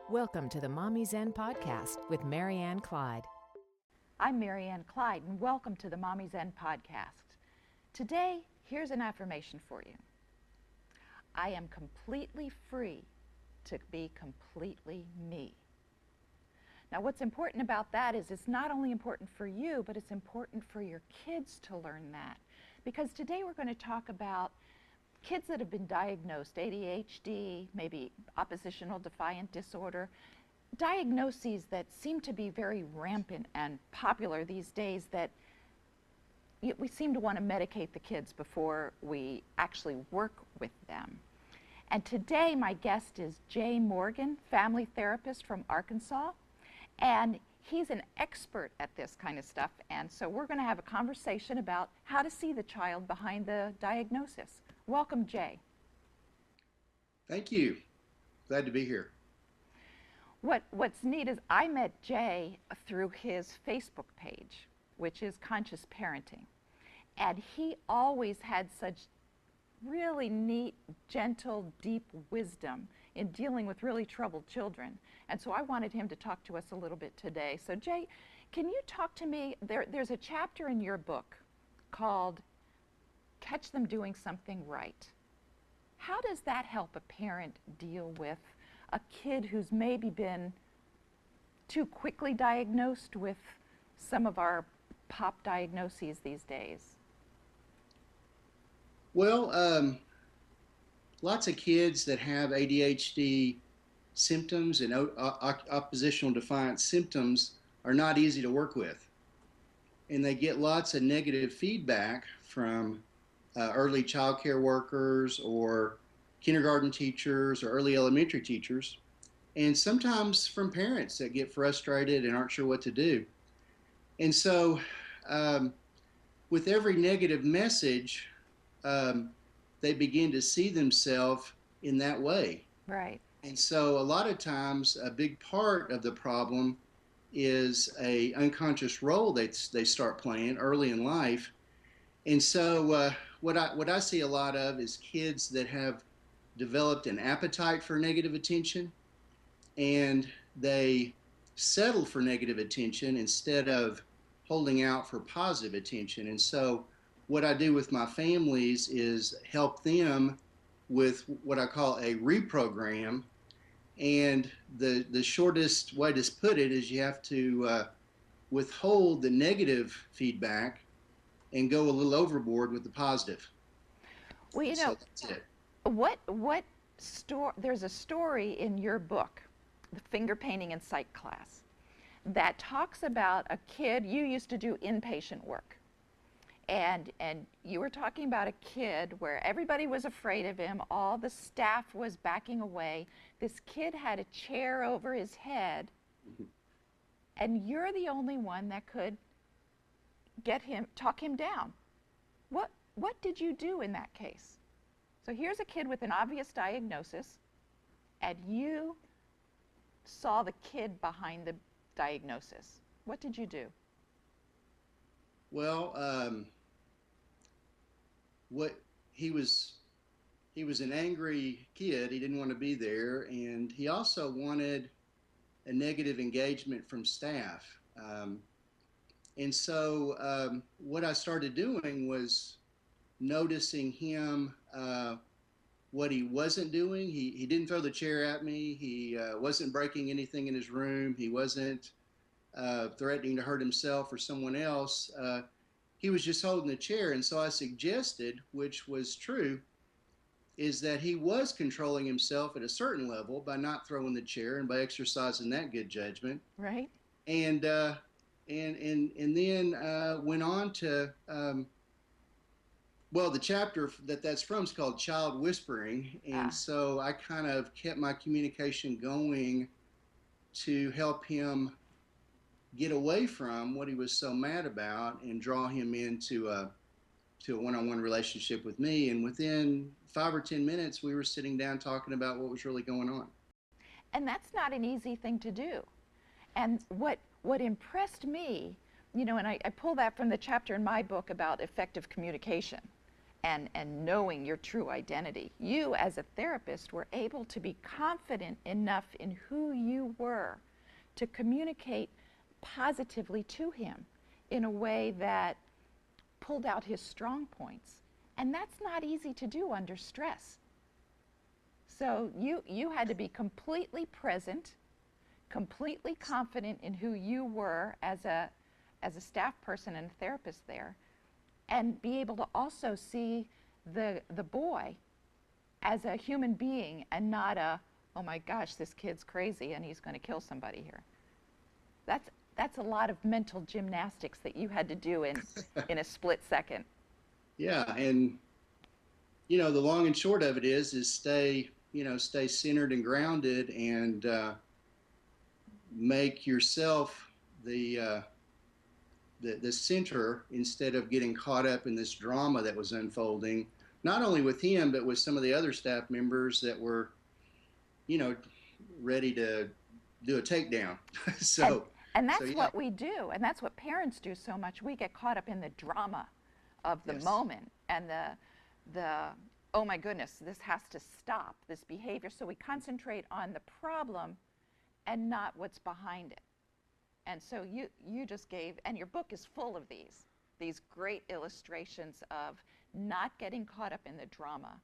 Welcome to the Mommy Zen podcast with Marianne Clyde. I'm Marianne Clyde, and welcome to the Mommy Zen podcast. Today, here's an affirmation for you. I am completely free to be completely me. Now, what's important about that is it's not only important for you, but it's important for your kids to learn that. Because today we're going to talk about kids that have been diagnosed, ADHD, maybe oppositional defiant disorder, diagnoses that seem to be very rampant and popular these days that we seem to want to medicate the kids before we actually work with them. And today my guest is Jay Morgan, family therapist from Arkansas, and he's an expert at this kind of stuff, and so we're going to have a conversation about how to see the child behind the diagnosis. Welcome, Jay. Thank you. Glad to be here. What's neat is I met Jay through his Facebook page, which is Conscious Parenting, and he always had such really neat, gentle, deep wisdom in dealing with really troubled children. And so I wanted him to talk to us a little bit today. So Jay, can you talk to me, there's a chapter in your book called Catch Them Doing Something Right. How does that help a parent deal with a kid who's maybe been too quickly diagnosed with some of our pop diagnoses these days? Well, lots of kids that have ADHD symptoms and oppositional defiant symptoms are not easy to work with. And they get lots of negative feedback from early child care workers or kindergarten teachers or early elementary teachers, and sometimes from parents that get frustrated and aren't sure what to do. And so with every negative message, they begin to see themselves in that way. Right. And so a lot of times a big part of the problem is a unconscious role they start playing early in life. And so what I see a lot of is kids that have developed an appetite for negative attention, and they settle for negative attention instead of holding out for positive attention. And so what I do with my families is help them with what I call a reprogram. And the shortest way to put it is you have to withhold the negative feedback and go a little overboard with the positive. Well, you know, so there's a story in your book, the Fingerpainting and Psych class, that talks about a kid. You used to do inpatient work, and you were talking about a kid where everybody was afraid of him, all the staff was backing away. This kid had a chair over his head, and you're the only one that could talk him down. What did you do in that case? So here's a kid with an obvious diagnosis, and you saw the kid behind the diagnosis. What did you do? Well, he was an angry kid. He didn't want to be there, and he also wanted a negative engagement from staff. And so what I started doing was noticing him, what he wasn't doing. He didn't throw the chair at me. He wasn't breaking anything in his room. He wasn't threatening to hurt himself or someone else. He was just holding the chair. And so I suggested, which was true, is that he was controlling himself at a certain level by not throwing the chair and by exercising that good judgment. Right. And then went on to, the chapter that's from is called Child Whispering. And so I kind of kept my communication going to help him get away from what he was so mad about and draw him into a one-on-one relationship with me. And within 5 or 10 minutes, we were sitting down talking about what was really going on. And that's not an easy thing to do. And what impressed me, and I pull that from the chapter in my book about effective communication. and knowing your true identity. You, as a therapist, were able to be confident enough in who you were to communicate positively to him in a way that pulled out his strong points. And that's not easy to do under stress. So you had to be completely present, completely confident in who you were as a staff person and a therapist there, and be able to also see the boy as a human being and not a, oh my gosh, this kid's crazy and he's going to kill somebody here. That's a lot of mental gymnastics that you had to do in a split second. Yeah, and the long and short of it is stay centered and grounded, and make yourself the center instead of getting caught up in this drama that was unfolding, not only with him, but with some of the other staff members that were, ready to do a takedown. And that's what we do, and that's what parents do so much. We get caught up in the drama of the moment and the oh my goodness, this has to stop, this behavior. So we concentrate on the problem and not what's behind it. And so you just gave, and your book is full of these great illustrations of not getting caught up in the drama,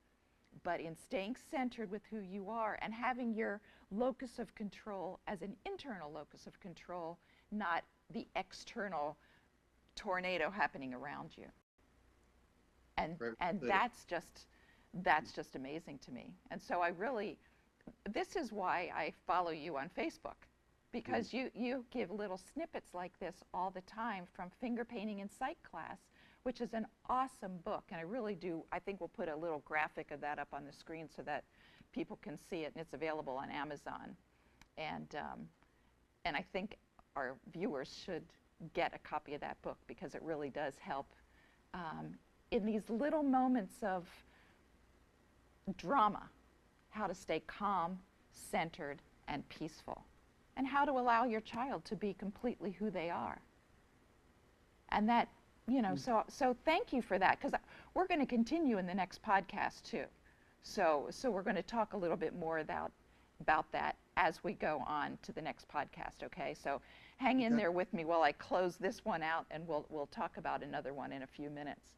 but in staying centered with who you are and having your locus of control as an internal locus of control, not the external tornado happening around you. And that's just amazing to me. And so this is why I follow you on Facebook, because you give little snippets like this all the time from Fingerpainting and Psych class, which is an awesome book. And I think we'll put a little graphic of that up on the screen so that people can see it, and it's available on Amazon. And I think our viewers should get a copy of that book, because it really does help in these little moments of drama, how to stay calm, centered, and peaceful, and how to allow your child to be completely who they are. And that, so thank you for that, because we're going to continue in the next podcast too. So we're going to talk a little bit more about that as we go on to the next podcast, okay? So hang in there with me while I close this one out, and we'll talk about another one in a few minutes.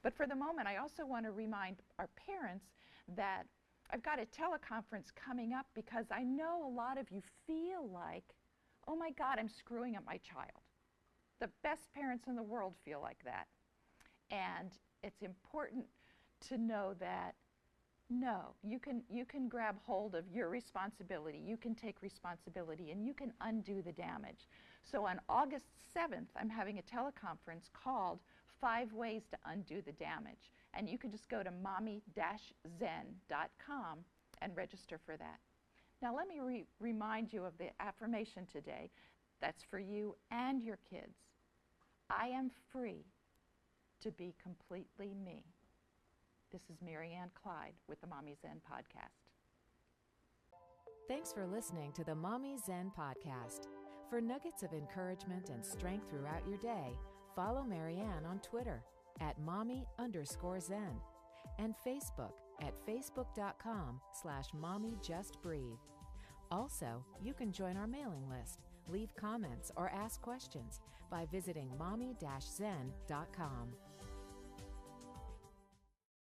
But for the moment, I also want to remind our parents that I've got a teleconference coming up, because I know a lot of you feel like, oh my God, I'm screwing up my child. The best parents in the world feel like that. And it's important to know that, no, you can grab hold of your responsibility, you can take responsibility, and you can undo the damage. So on August 7th, I'm having a teleconference called 5 Ways to Undo the Damage. And you can just go to mommy-zen.com and register for that. Now let me remind you of the affirmation today that's for you and your kids. I am free to be completely me. This is Marianne Clyde with the Mommy Zen podcast. Thanks for listening to the Mommy Zen podcast. For nuggets of encouragement and strength throughout your day, follow Marianne on Twitter at mommy_zen and Facebook at facebook.com/mommyjustbreathe. Also, you can join our mailing list, leave comments, or ask questions by visiting mommy-zen.com.